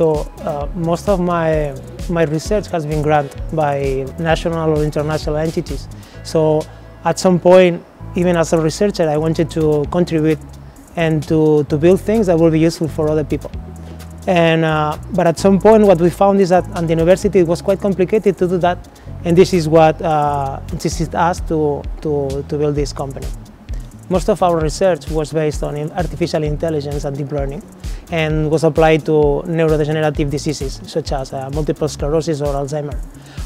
So most of my research has been granted by national or international entities. So at some point, even as a researcher, I wanted to contribute and to build things that will be useful for other people. And, but at some point what we found is that at the university it was quite complicated to do that, and this is what insisted us to build this company. Most of our research was based on artificial intelligence and deep learning, and was applied to neurodegenerative diseases such as multiple sclerosis or Alzheimer.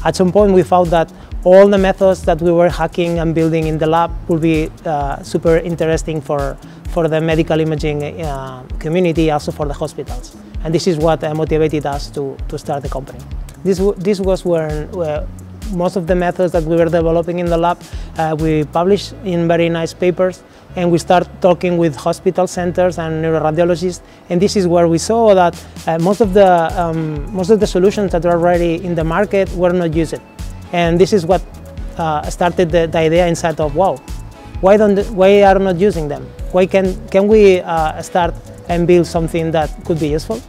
At some point we found that all the methods that we were hacking and building in the lab would be super interesting for the medical imaging community, also for the hospitals. And this is what motivated us to start the company. This was where most of the methods that we were developing in the lab, we published in very nice papers, and we start talking with hospital centers and neuroradiologists, and this is where we saw that most of the solutions that are already in the market were not used. And this is what started the idea inside of, wow, why are not using them? Why can we start and build something that could be useful?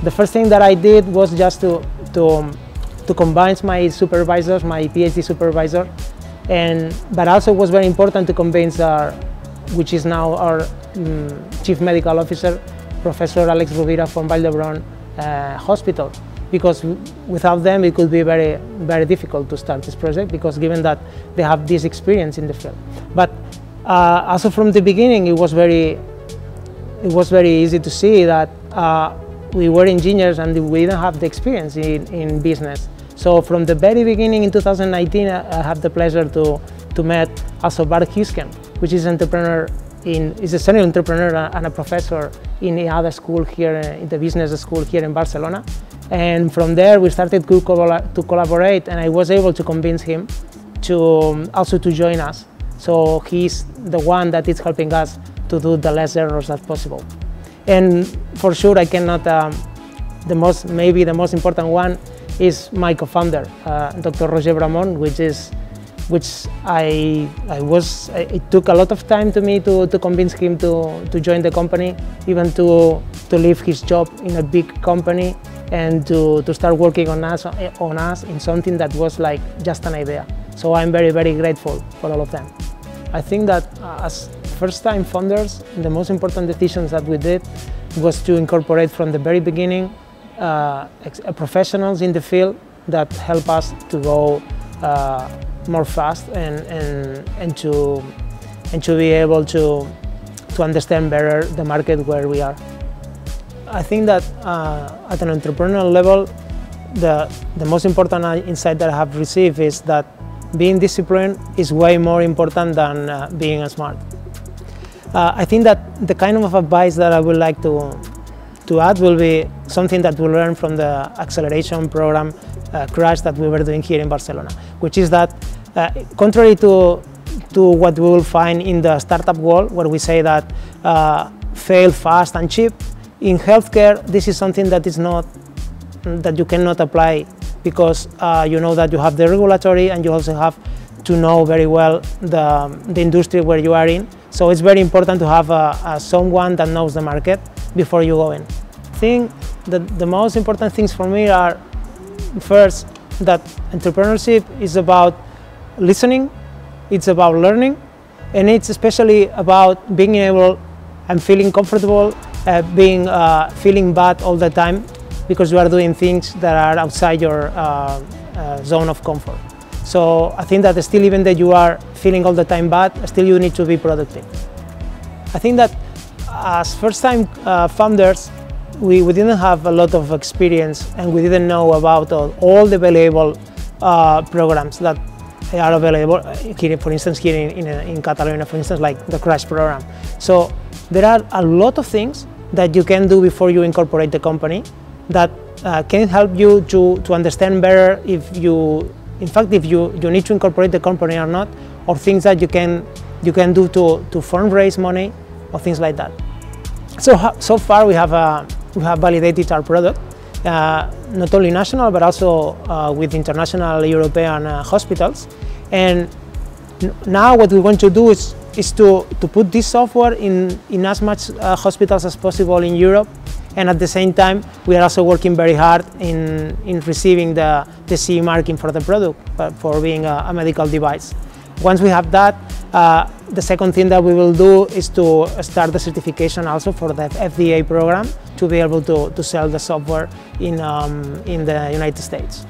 The first thing that I did was just to combine my supervisors, my PhD supervisor, but also it was very important to convince which is now our Chief Medical Officer, Professor Alex Rovira from Vall Hospital, because without them it could be very, very difficult to start this project, because given that they have this experience in the field. But also from the beginning it was very easy to see that we were engineers and we didn't have the experience in business. So from the very beginning in 2019 I had the pleasure to meet also Bart Huisken, which is an entrepreneur is a serial entrepreneur and a professor in the other school here, in the business school here in Barcelona. And from there we started to collaborate, and I was able to convince him to also to join us. So he's the one that is helping us to do the less errors as possible. And for sure I cannot, maybe the most important one is my co-founder, Dr. Roger Bramont, it took a lot of time to me to convince him to join the company, even to leave his job in a big company and to start working on us in something that was like just an idea. So I'm very, very grateful for all of them. I think that as first-time founders, the most important decisions that we did was to incorporate from the very beginning professionals in the field that help us to go more fast and to be able to understand better the market where we are. I think that at an entrepreneurial level, the most important insight that I have received is that being disciplined is way more important than being smart. I think that the kind of advice that I would like to add will be something that we learned from the acceleration program CRAASH that we were doing here in Barcelona, which is that contrary to what we will find in the startup world, where we say that fail fast and cheap, in healthcare this is something that you cannot apply, because you know that you have the regulatory and you also have to know very well the industry where you are in. So it's very important to have someone that knows the market before you go in. I think that the most important things for me are, first, that entrepreneurship is about listening, it's about learning, and it's especially about being able and feeling comfortable, feeling bad all the time because you are doing things that are outside your zone of comfort. So I think that still, even that you are feeling all the time bad, still you need to be productive. I think that as first-time founders, we didn't have a lot of experience, and we didn't know about all the available programs that are available here, for instance, here in Catalonia, for instance, like the CRAASH program. So there are a lot of things that you can do before you incorporate the company that can help you to understand better if you need to incorporate the company or not, or things that you can do to fundraise money or things like that. So far we have validated our product, not only national but also with international European hospitals, and now what we want to do is to put this software in as much hospitals as possible in Europe, And at the same time, we are also working very hard in receiving the CE marking for the product, for being a medical device. Once we have that, the second thing that we will do is to start the certification also for the FDA program to be able to sell the software in the United States.